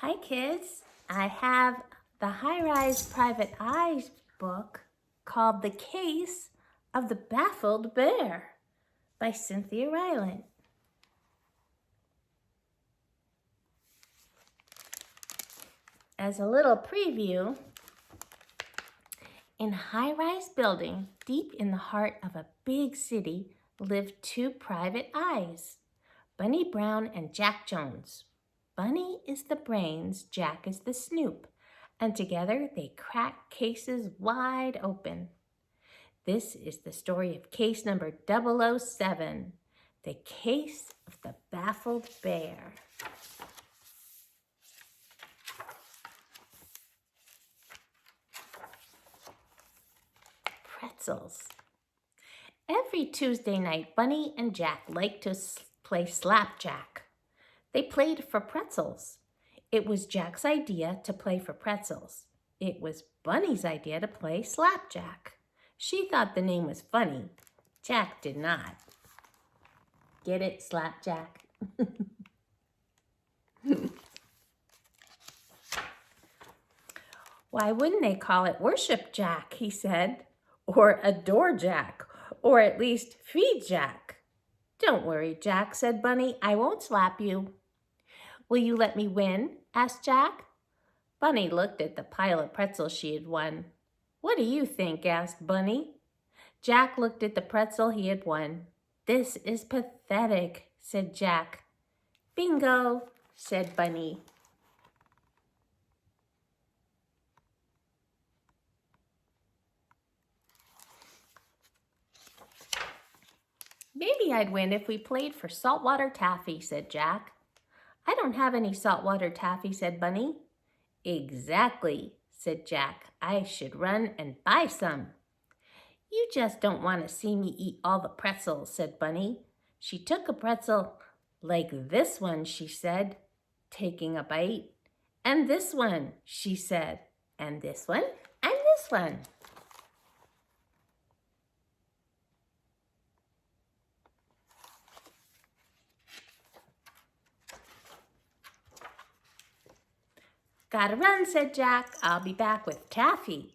Hi kids, I have the High-Rise Private Eyes book called The Case of the Baffled Bear by Cynthia Ryland. As a little preview, in a high-rise building deep in the heart of a big city lived two private eyes, Bunny Brown and Jack Jones. Bunny is the brains, Jack is the snoop, and together they crack cases wide open. This is the story of case number 007, the case of the baffled bear. Pretzels. Every Tuesday night, Bunny and Jack liked to play slapjack. They played for pretzels. It was Jack's idea to play for pretzels. It was Bunny's idea to play slapjack. She thought the name was funny. Jack did not. Get it, slapjack? Why wouldn't they call it worship Jack, he said, or adore Jack, or at least feed Jack? Don't worry, Jack, said Bunny. I won't slap you. Will you let me win? Asked Jack. Bunny looked at the pile of pretzels she had won. What do you think? Asked Bunny. Jack looked at the pretzel he had won. This is pathetic, said Jack. Bingo, said Bunny. Maybe I'd win if we played for saltwater taffy, said Jack. I don't have any saltwater taffy, said Bunny. Exactly, said Jack. I should run and buy some. You just don't want to see me eat all the pretzels, said Bunny. She took a pretzel. Like this one, she said, taking a bite. And this one, she said. And this one, and this one. Gotta run, said Jack. I'll be back with taffy.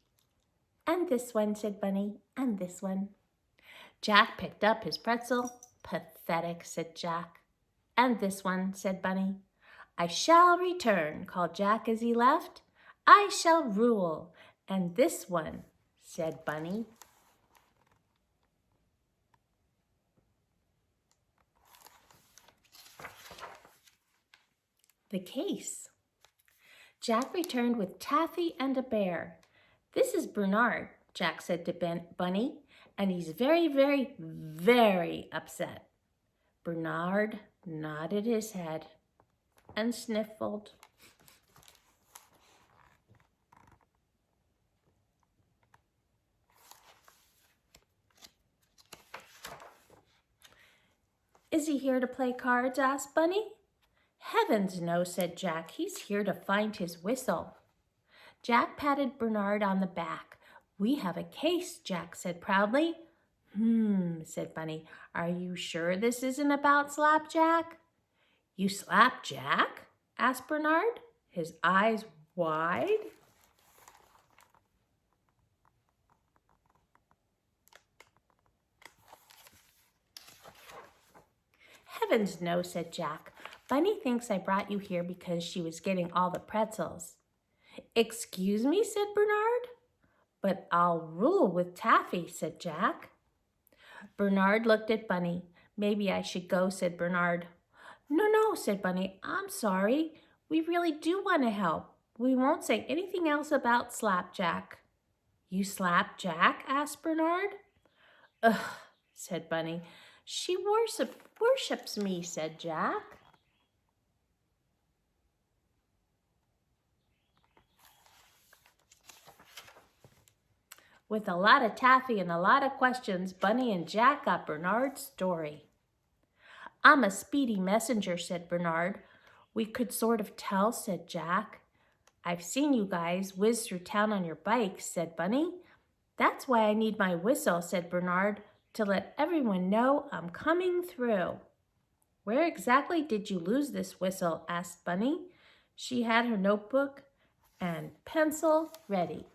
And this one, said Bunny, and this one. Jack picked up his pretzel. Pathetic, said Jack. And this one, said Bunny. I shall return, called Jack as he left. I shall rule. And this one, said Bunny. The case. Jack returned with taffy and a bear. This is Bernard, Jack said to Bunny, and he's very, very, very upset. Bernard nodded his head and sniffled. Is he here to play cards? Asked Bunny. Heavens no, said Jack. He's here to find his whistle. Jack patted Bernard on the back. We have a case, Jack said proudly. Said Bunny. Are you sure this isn't about slapjack? You slap Jack? Asked Bernard, his eyes wide. Heavens no, said Jack. Bunny thinks I brought you here because she was getting all the pretzels. Excuse me, said Bernard. But I'll rule with taffy, said Jack. Bernard looked at Bunny. Maybe I should go, said Bernard. No, said Bunny. I'm sorry. We really do want to help. We won't say anything else about slapjack. You slap Jack? Asked Bernard. Ugh, said Bunny. She worships me, said Jack. With a lot of taffy and a lot of questions, Bunny and Jack got Bernard's story. I'm a speedy messenger, said Bernard. We could sort of tell, said Jack. I've seen you guys whiz through town on your bikes, said Bunny. That's why I need my whistle, said Bernard, to let everyone know I'm coming through. Where exactly did you lose this whistle? Asked Bunny. She had her notebook and pencil ready.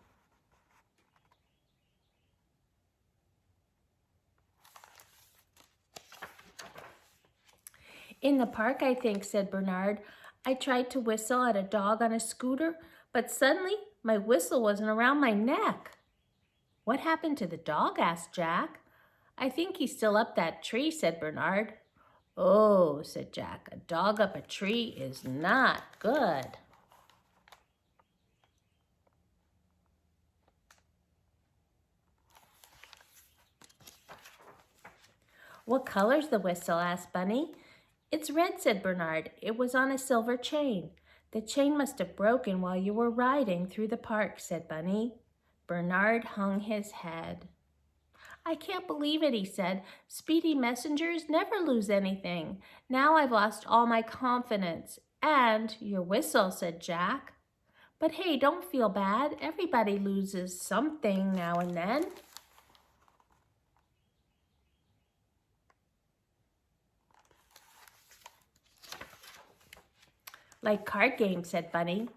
In the park, I think, said Bernard. I tried to whistle at a dog on a scooter, but suddenly my whistle wasn't around my neck. What happened to the dog? Asked Jack. I think he's still up that tree, said Bernard. Oh, said Jack, a dog up a tree is not good. What color's the whistle? Asked Bunny. It's red, said Bernard. It was on a silver chain. The chain must have broken while you were riding through the park, said Bunny. Bernard hung his head. I can't believe it, he said. Speedy messengers never lose anything. Now I've lost all my confidence. And your whistle, said Jack. But hey, don't feel bad. Everybody loses something now and then. Like card games, said Bunny.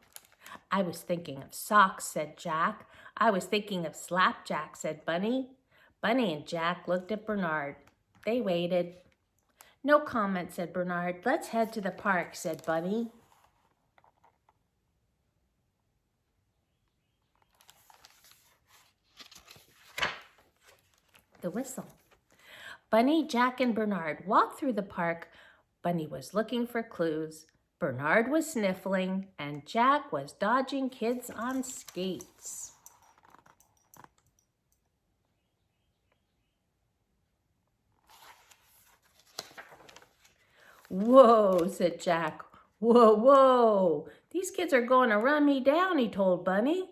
I was thinking of socks, said Jack. I was thinking of slapjack, said Bunny. Bunny and Jack looked at Bernard. They waited. No comment, said Bernard. Let's head to the park, said Bunny. The whistle. Bunny, Jack, and Bernard walked through the park. Bunny was looking for clues. Bernard was sniffling, and Jack was dodging kids on skates. Whoa, said Jack. Whoa, whoa. These kids are going to run me down, he told Bunny.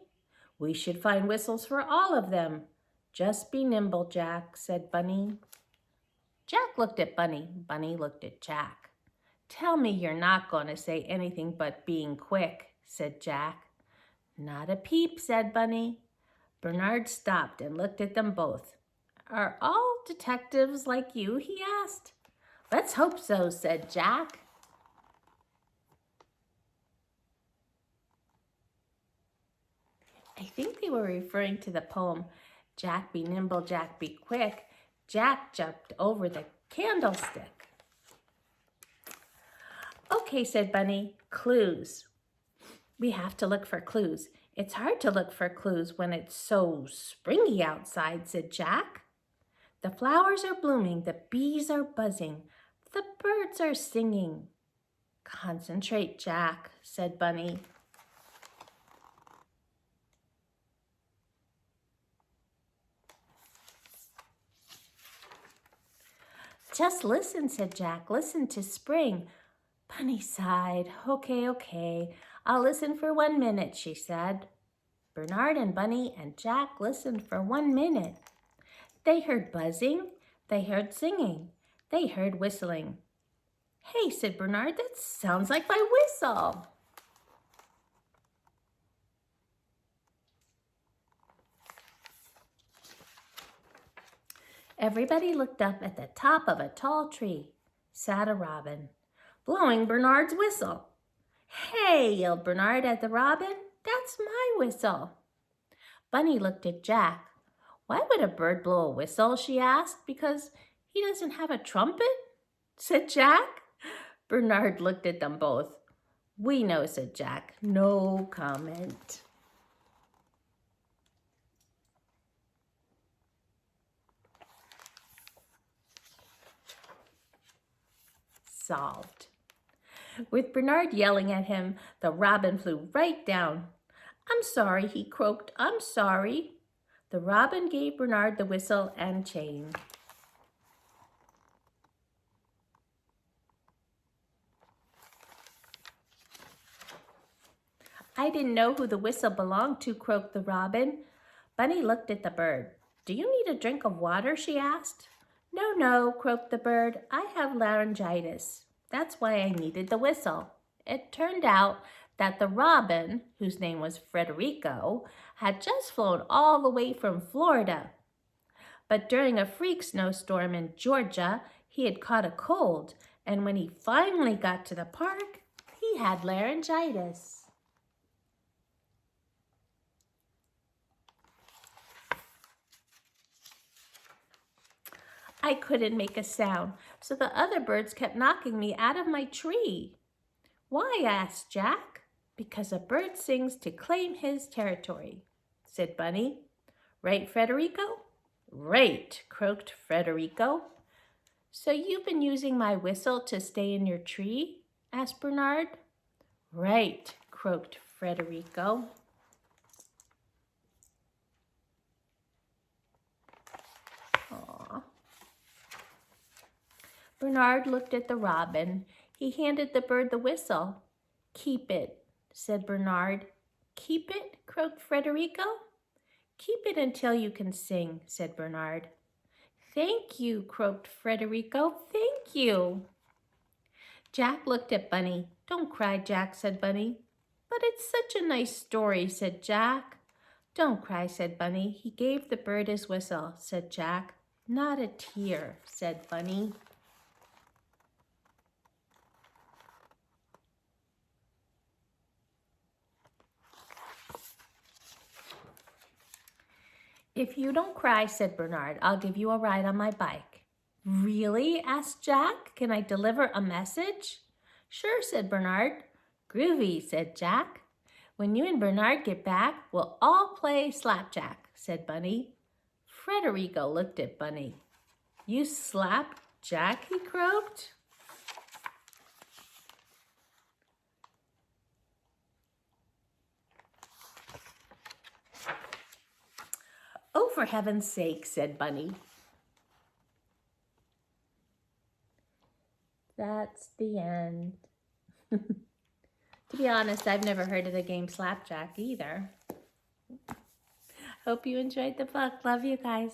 We should find whistles for all of them. Just be nimble, Jack, said Bunny. Jack looked at Bunny. Bunny looked at Jack. Tell me you're not going to say anything but being quick, said Jack. Not a peep, said Bunny. Bernard stopped and looked at them both. Are all detectives like you? He asked. Let's hope so, said Jack. I think they were referring to the poem, Jack be nimble, Jack be quick. Jack jumped over the candlestick. Okay, said Bunny, clues. We have to look for clues. It's hard to look for clues when it's so springy outside, said Jack. The flowers are blooming, the bees are buzzing, the birds are singing. Concentrate, Jack, said Bunny. Just listen, said Jack. Listen to spring. Bunny sighed. Okay. I'll listen for 1 minute, she said. Bernard and Bunny and Jack listened for 1 minute. They heard buzzing. They heard singing. They heard whistling. Hey, said Bernard, that sounds like my whistle. Everybody looked up. At the top of a tall tree sat a robin, blowing Bernard's whistle. Hey, yelled Bernard at the robin, that's my whistle. Bunny looked at Jack. Why would a bird blow a whistle, she asked. Because he doesn't have a trumpet, said Jack. Bernard looked at them both. We know, said Jack. No comment. Solved. With Bernard yelling at him, the robin flew right down. I'm sorry, he croaked. I'm sorry. The robin gave Bernard the whistle and chain. I didn't know who the whistle belonged to, croaked the robin. Bunny looked at the bird. Do you need a drink of water, she asked. No, croaked the bird. I have laryngitis. That's why I needed the whistle. It turned out that the robin, whose name was Frederico, had just flown all the way from Florida. But during a freak snowstorm in Georgia, he had caught a cold, and when he finally got to the park, he He had laryngitis. I couldn't make a sound, so the other birds kept knocking me out of my tree. Why? Asked Jack. Because a bird sings to claim his territory, said Bunny. Right, Federico? Right, croaked Federico. So you've been using my whistle to stay in your tree? Asked Bernard. Right, croaked Federico. Aww. Bernard looked at the robin. He handed the bird the whistle. Keep it, said Bernard. Keep it, croaked Federico. Keep it until you can sing, said Bernard. Thank you, croaked Federico. Thank you. Jack looked at Bunny. Don't cry, Jack, said Bunny. But it's such a nice story, said Jack. Don't cry, said Bunny. He gave the bird his whistle, said Jack. Not a tear, said Bunny. If you don't cry, said Bernard, I'll give you a ride on my bike. Really? Asked Jack. Can I deliver a message? Sure, said Bernard. Groovy, said Jack. When you and Bernard get back, we'll all play slapjack, said Bunny. Federico looked at Bunny. You slapped Jack, he croaked. Oh, for heaven's sake, said Bunny. That's the end. To be honest, I've never heard of the game Slapjack either. Hope you enjoyed the book. Love you guys.